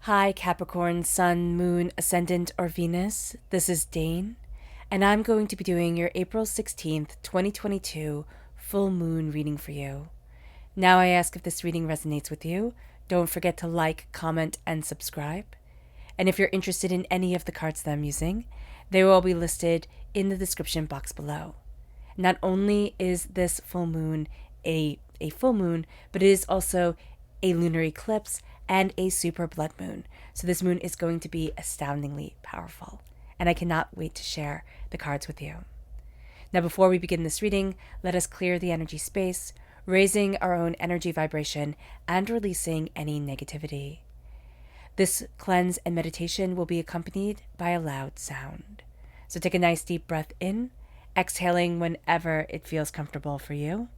Hi, Capricorn, Sun, Moon, Ascendant, or Venus. This is Dane, and I'm going to be doing your April 16th, 2022 full moon reading for you. Now, I ask if this reading resonates with you. Don't forget to like, comment, and subscribe. And if you're interested in any of the cards that I'm using, they will all be listed in the description box below. Not only is this full moon a full moon, but it is also a lunar eclipse and a super blood moon. So this moon is going to be astoundingly powerful, and I cannot wait to share the cards with you. Now, before we begin this reading, let us clear the energy space, raising our own energy vibration and releasing any negativity. This cleanse and meditation will be accompanied by a loud sound. So take a nice deep breath in, exhaling whenever it feels comfortable for you.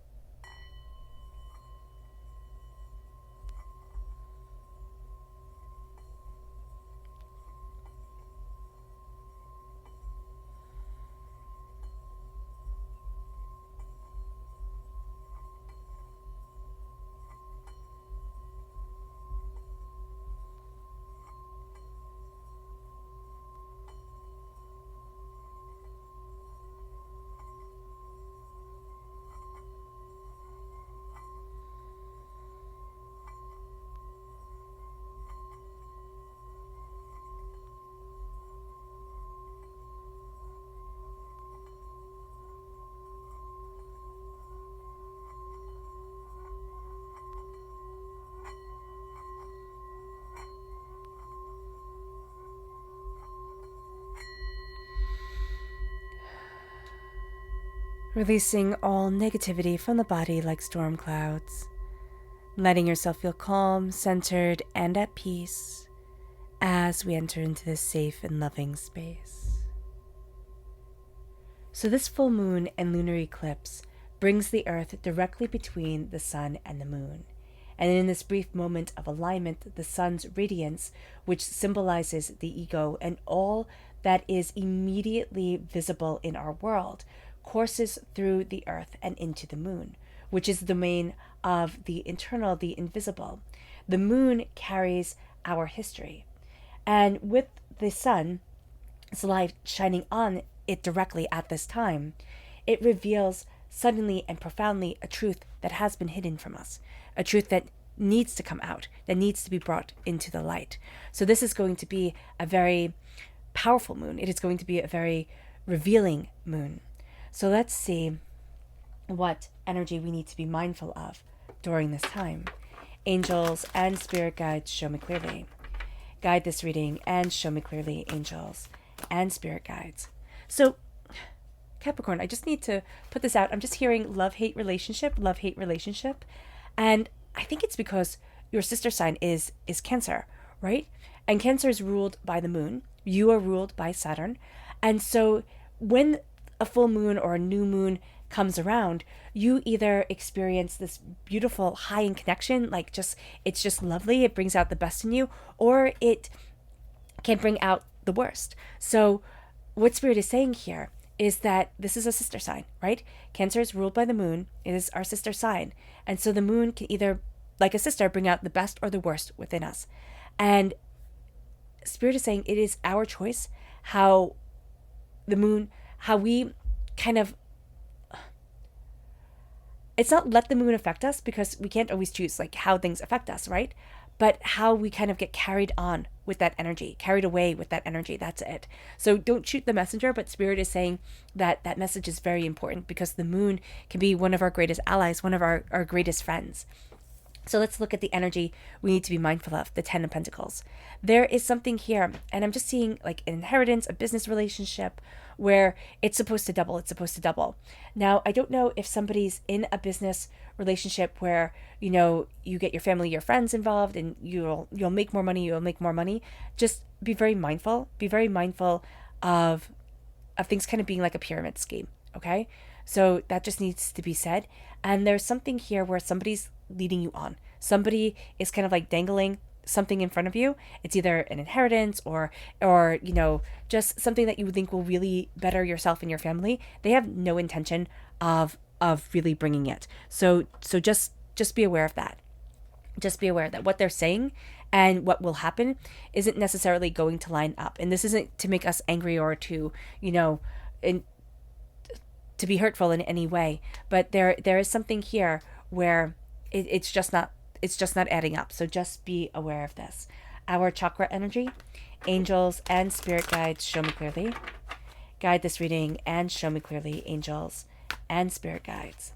Releasing all negativity from the body like storm clouds. Letting yourself feel calm, centered, and at peace as we enter into this safe and loving space. So this full moon and lunar eclipse brings the earth directly between the sun and the moon. And in this brief moment of alignment, the sun's radiance, which symbolizes the ego and all that is immediately visible in our world, courses through the earth and into the moon, which is the domain of the internal, the invisible. The moon carries our history. And with the sun's light shining on it directly at this time, it reveals suddenly and profoundly a truth that has been hidden from us, a truth that needs to come out, that needs to be brought into the light. So this is going to be a very powerful moon. It is going to be a very revealing moon. So let's see what energy we need to be mindful of during this time. Angels and spirit guides, show me clearly. Guide this reading and show me clearly, angels and spirit guides. So, Capricorn, I just need to put this out. I'm just hearing love-hate relationship. And I think it's because your sister sign is Cancer, right? And Cancer is ruled by the moon. You are ruled by Saturn. And so when a full moon or a new moon comes around, you either experience this beautiful high in connection, like it's just lovely, it brings out the best in you, or it can bring out the worst. So what Spirit is saying here is that this is a sister sign, right? Cancer is ruled by the moon. It is our sister sign. And so the moon can either, like a sister, bring out the best or the worst within us. And Spirit is saying it is our choice how we kind of, it's not let the moon affect us, because we can't always choose like how things affect us, right? But how we kind of get carried on with that energy, carried away with that energy. That's it. So don't shoot the messenger, but Spirit is saying that that message is very important, because the moon can be one of our greatest allies, one of our greatest friends. So let's look at the energy we need to be mindful of, the 10 of Pentacles. There is something here, and I'm just seeing like an inheritance, a business relationship, where it's supposed to double. Now, I don't know if somebody's in a business relationship where, you know, you get your family, your friends involved, and you'll make more money. Just be very mindful of things kind of being like a pyramid scheme, okay? So that just needs to be said. And there's something here where somebody's leading you on. Somebody is kind of like dangling something in front of you. It's either an inheritance or you know, just something that you would think will really better yourself and your family. They have no intention of really bringing it. So just be aware of that. Just be aware that what they're saying And what will happen isn't necessarily going to line up. And this isn't to make us angry or to, to be hurtful in any way. But there is something here where it's just not adding up. So just be aware of this. Our chakra energy, angels and spirit guides, show me clearly. Guide this reading and show me clearly, angels and spirit guides.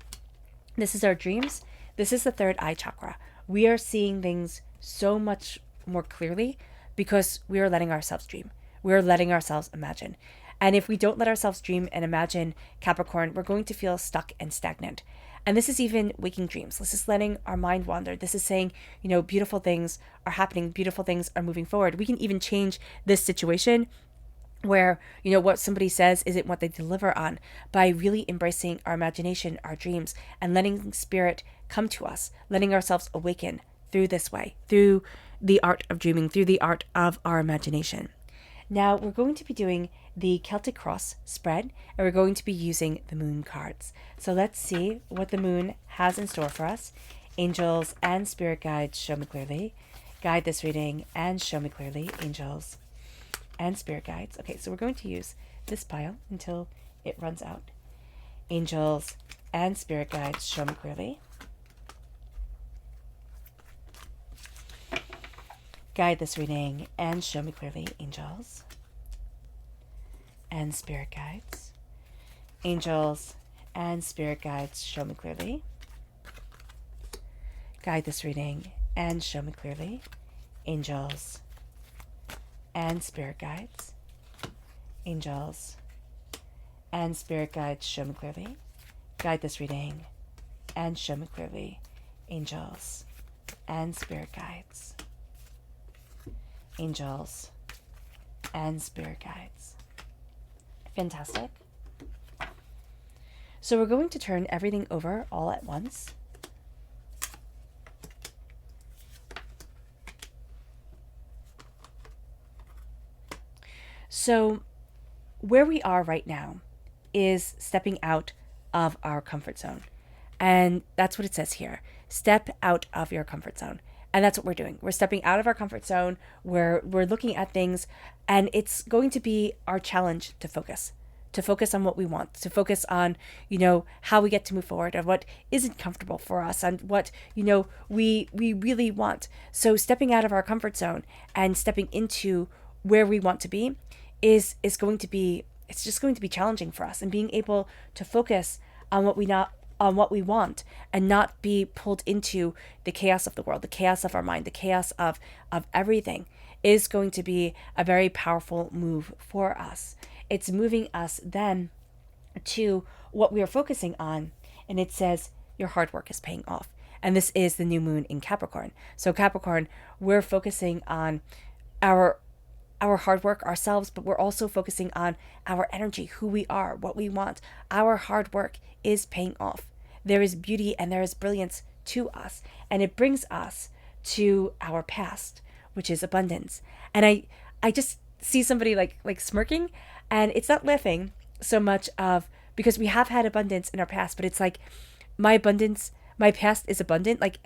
This is our dreams. This is the third eye chakra. We are seeing things so much more clearly because we are letting ourselves dream. We are letting ourselves imagine. And if we don't let ourselves dream and imagine, Capricorn, we're going to feel stuck and stagnant. And this is even waking dreams. This is letting our mind wander. This is saying, beautiful things are happening. Beautiful things are moving forward. We can even change this situation where, what somebody says isn't what they deliver on, by really embracing our imagination, our dreams, and letting spirit come to us, letting ourselves awaken through this way, through the art of dreaming, through the art of our imagination. Now we're going to be doing the Celtic Cross spread, and we're going to be using the moon cards. So let's see what the moon has in store for us. Angels and spirit guides, show me clearly. Guide this reading and show me clearly, angels and spirit guides. Okay, so we're going to use this pile until it runs out. Angels and spirit guides, show me clearly. Guide this reading and show me clearly, angels and spirit guides. Angels and spirit guides, show me clearly. Guide this reading and show me clearly, angels and spirit guides. Angels and spirit guides, show me clearly. Guide this reading and show me clearly, angels and spirit guides. Angels and spirit guides. Fantastic. So we're going to turn everything over all at once. So where we are right now is stepping out of our comfort zone. And that's what it says here. Step out of your comfort zone. And that's what we're doing. We're stepping out of our comfort zone. We're looking at things, and it's going to be our challenge to focus on what we want, to focus on, how we get to move forward, and what isn't comfortable for us, and what, we really want. So stepping out of our comfort zone and stepping into where we want to be is going to be, it's just going to be challenging for us, and being able to focus on what we want and not be pulled into the chaos of the world, the chaos of our mind, the chaos of everything is going to be a very powerful move for us. It's moving us then to what we are focusing on. And it says your hard work is paying off. And this is the new moon in Capricorn. So Capricorn, we're focusing on our hard work ourselves, but we're also focusing on our energy, who we are, what we want. Our hard work is paying off. There is beauty and there is brilliance to us, and it brings us to our past, which is abundance. And I just see somebody like smirking, and it's not laughing so much of, because we have had abundance in our past, but it's like my past is abundant. Like,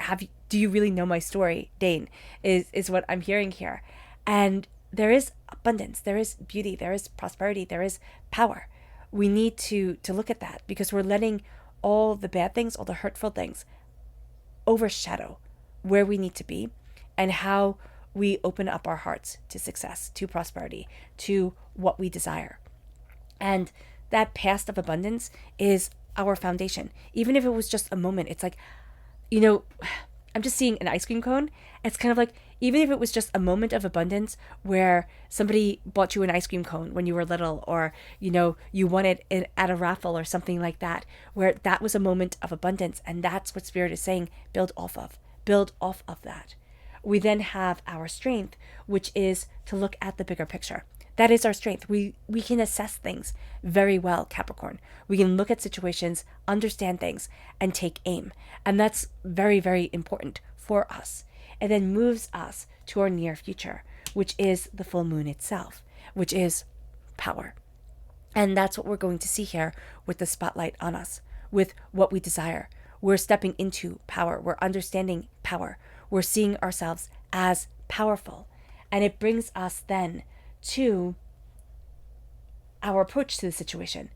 do you really know my story, Dane? Is what I'm hearing here. And there is abundance, there is beauty, there is prosperity, there is power. We need to look at that, because we're letting all the bad things, all the hurtful things overshadow where we need to be and how we open up our hearts to success, to prosperity, to what we desire. And that past of abundance is our foundation. Even if it was just a moment, it's like, I'm just seeing an ice cream cone. It's kind of like, even if it was just a moment of abundance where somebody bought you an ice cream cone when you were little, or, you won it at a raffle or something like that, where that was a moment of abundance. And that's what Spirit is saying, build off of that. We then have our strength, which is to look at the bigger picture. That is our strength. We can assess things very well, Capricorn. We can look at situations, understand things, and take aim. And that's very, very important for us. It then moves us to our near future, which is the full moon itself, which is power. And that's what we're going to see here with the spotlight on us, with what we desire. We're stepping into power. We're understanding power. We're seeing ourselves as powerful. And it brings us then to our approach to the situation.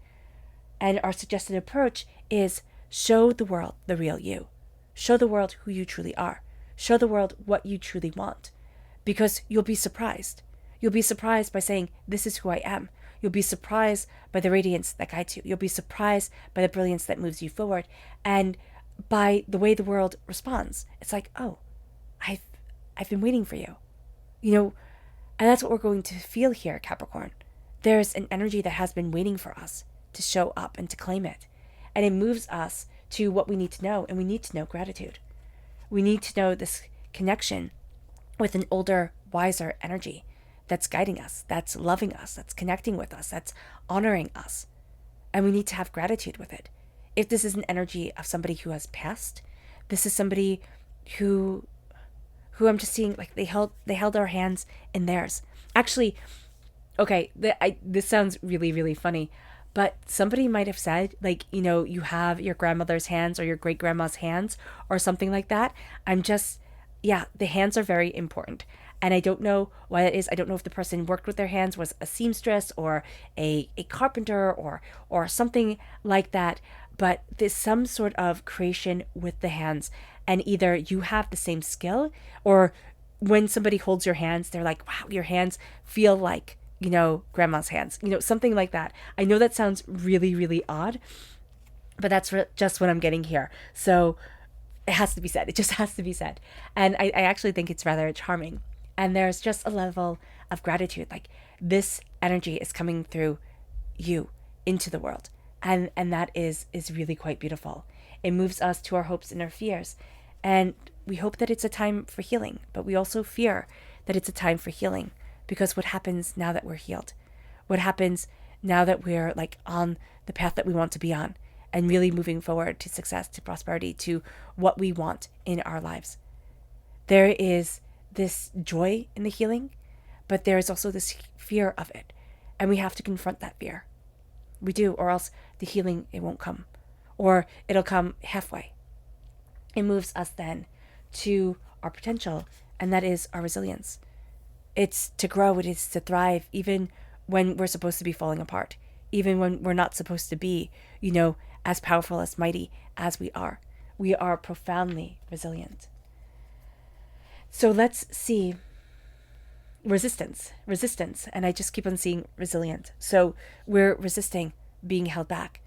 And our suggested approach is show the world the real you. Show the world who you truly are. Show the world what you truly want. Because you'll be surprised. You'll be surprised by saying, this is who I am. You'll be surprised by the radiance that guides you. You'll be surprised by the brilliance that moves you forward. And by the way the world responds. It's like, oh, I've been waiting for you. And that's what we're going to feel here, Capricorn. There's an energy that has been waiting for us to show up and to claim it. And it moves us to what we need to know. And we need to know gratitude. We need to know this connection with an older, wiser energy that's guiding us, that's loving us, that's connecting with us, that's honoring us. And we need to have gratitude with it. If this is an energy of somebody who has passed, this is somebody who I'm just seeing, like they held our hands in theirs. Actually, okay, this sounds really, really funny, but somebody might have said, like, you have your grandmother's hands or your great grandma's hands or something like that. The hands are very important. And I don't know why that is. I don't know if the person worked with their hands, was a seamstress or a carpenter or something like that. But there's some sort of creation with the hands. And either you have the same skill, or when somebody holds your hands, they're like, wow, your hands feel like, grandma's hands, something like that. I know that sounds really, really odd, but that's just what I'm getting here. So it has to be said. It just has to be said. And I actually think it's rather charming. And there's just a level of gratitude. Like, this energy is coming through you into the world. And that is really quite beautiful. It moves us to our hopes and our fears. And we hope that it's a time for healing. But we also fear that it's a time for healing. Because what happens now that we're healed? What happens now that we're like on the path that we want to be on? And really moving forward to success, to prosperity, to what we want in our lives. There is this joy in the healing, but there is also this fear of it. And we have to confront that fear. We do, or else the healing, it won't come. Or it'll come halfway. It moves us then to our potential, and that is our resilience. It's to grow, it is to thrive, even when we're supposed to be falling apart. Even when we're not supposed to be, as powerful, as mighty as we are. We are profoundly resilient. So let's see resistance, and I just keep on seeing resilient. So we're resisting being held back,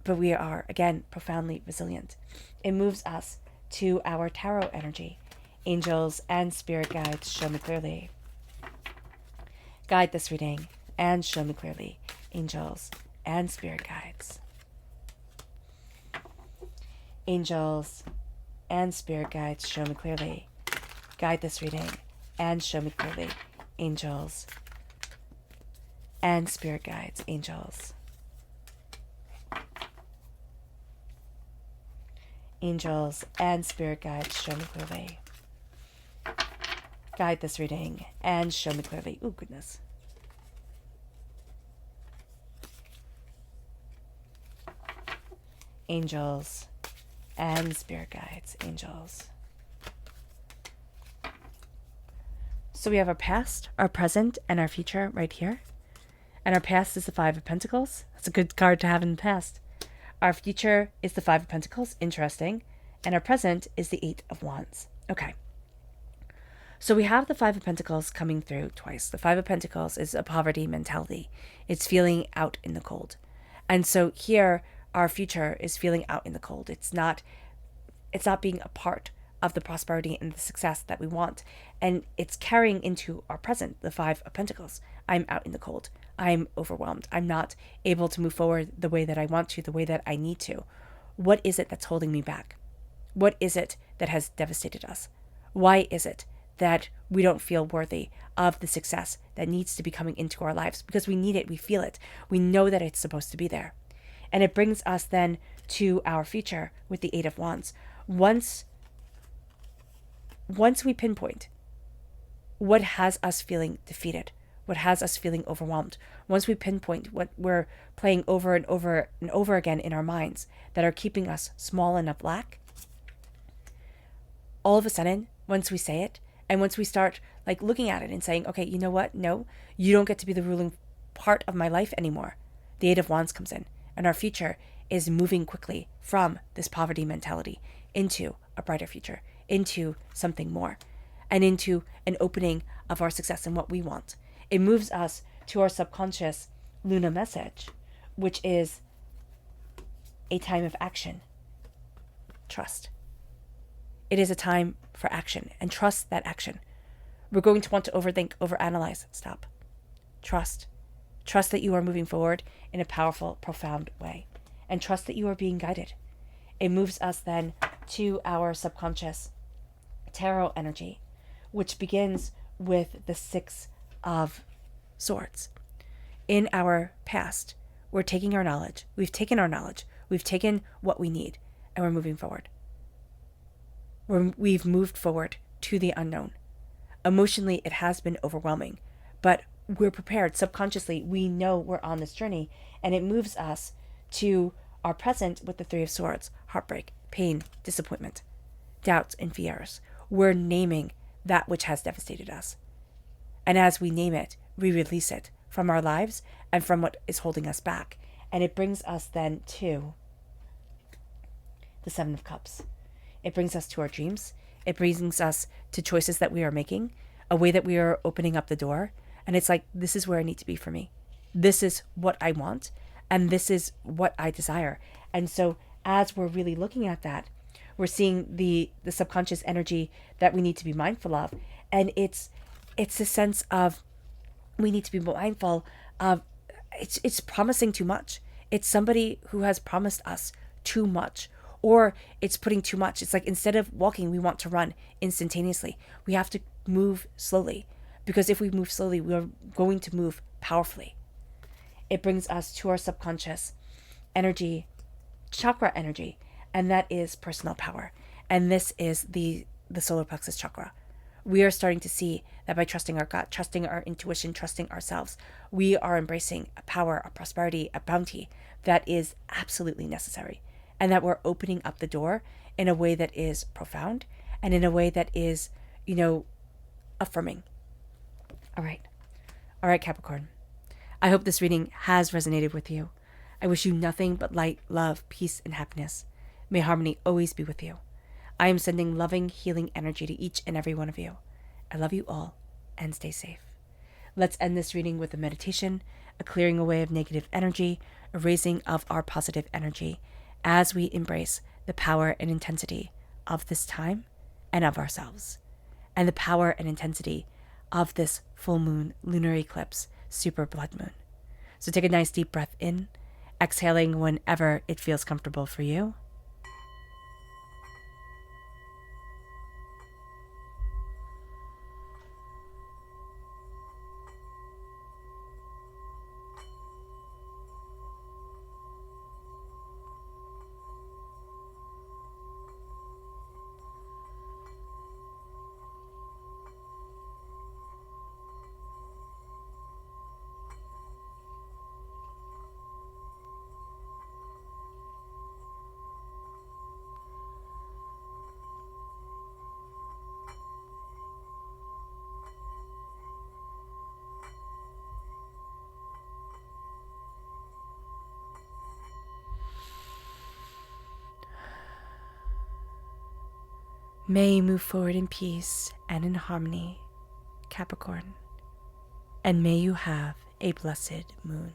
but we are, again, profoundly resilient. It moves us to our tarot energy. Angels and spirit guides, show me clearly. Guide this reading and show me clearly. Angels and spirit guides. Angels and spirit guides, show me clearly. Guide this reading and show me clearly. Angels and spirit guides. Angels. Angels and spirit guides, show me clearly. Guide this reading and show me clearly. Oh, goodness. Angels and spirit guides. Angels. So we have our past, our present, and our future right here. And our past is the Five of Pentacles. That's a good card to have in the past. Our future is the Five of Pentacles. Interesting. And our present is the Eight of Wands. Okay. So we have the Five of Pentacles coming through twice. The Five of Pentacles is a poverty mentality. It's feeling out in the cold. And so here, our future is feeling out in the cold. It's not being a part of the prosperity and the success that we want. And it's carrying into our present, the Five of Pentacles. I'm out in the cold. I'm overwhelmed. I'm not able to move forward the way that I want to, the way that I need to. What is it that's holding me back? What is it that has devastated us? Why is it that we don't feel worthy of the success that needs to be coming into our lives? Because we need it. We feel it. We know that it's supposed to be there. And it brings us then to our future with the Eight of Wands. Once we pinpoint what has us feeling defeated, what has us feeling overwhelmed, once we pinpoint what we're playing over and over and over again in our minds that are keeping us small and of lack, all of a sudden, once we say it, And once we start like looking at it and saying, okay, you know what? No, you don't get to be the ruling part of my life anymore. The Eight of Wands comes in, and our future is moving quickly from this poverty mentality into a brighter future, into something more, and into an opening of our success and what we want. It moves us to our subconscious Luna message, which is a time of action. Trust. It is a time for action, and trust that action. We're going to want to overthink, overanalyze. Stop. Trust. Trust that you are moving forward in a powerful, profound way, and trust that you are being guided. It moves us then to our subconscious tarot energy, which begins with the Six of Swords. In our past, we're taking our knowledge. We've taken our knowledge. We've taken what we need, and we're moving forward. We've moved forward to the unknown. Emotionally, it has been overwhelming, but we're prepared. Subconsciously, we know we're on this journey, and it moves us to our present with the Three of Swords: heartbreak, pain, disappointment, doubts, and fears. We're naming that which has devastated us. And as we name it, we release it from our lives and from what is holding us back. And it brings us then to the Seven of Cups. It brings us to our dreams. It brings us to choices that we are making, a way that we are opening up the door. And it's like, this is where I need to be for me. This is what I want, and this is what I desire. And so as we're really looking at that, we're seeing the subconscious energy that we need to be mindful of. And it's a sense of, we need to be mindful of, it's promising too much. It's somebody who has promised us too much, or it's putting too much. It's like, instead of walking, we want to run instantaneously. We have to move slowly, because if we move slowly, we are going to move powerfully. It brings us to our subconscious energy, chakra energy, and that is personal power. And this is the solar plexus chakra. We are starting to see that by trusting our gut, trusting our intuition, trusting ourselves, we are embracing a power, a prosperity, a bounty that is absolutely necessary. And that we're opening up the door in a way that is profound and in a way that is, affirming. All right, Capricorn. I hope this reading has resonated with you. I wish you nothing but light, love, peace, and happiness. May harmony always be with you. I am sending loving, healing energy to each and every one of you. I love you all, and stay safe. Let's end this reading with a meditation, a clearing away of negative energy, a raising of our positive energy, as we embrace the power and intensity of this time and of ourselves, and the power and intensity of this full moon, lunar eclipse, super blood moon. So take a nice deep breath in, exhaling whenever it feels comfortable for you. May you move forward in peace and in harmony, Capricorn, and may you have a blessed moon.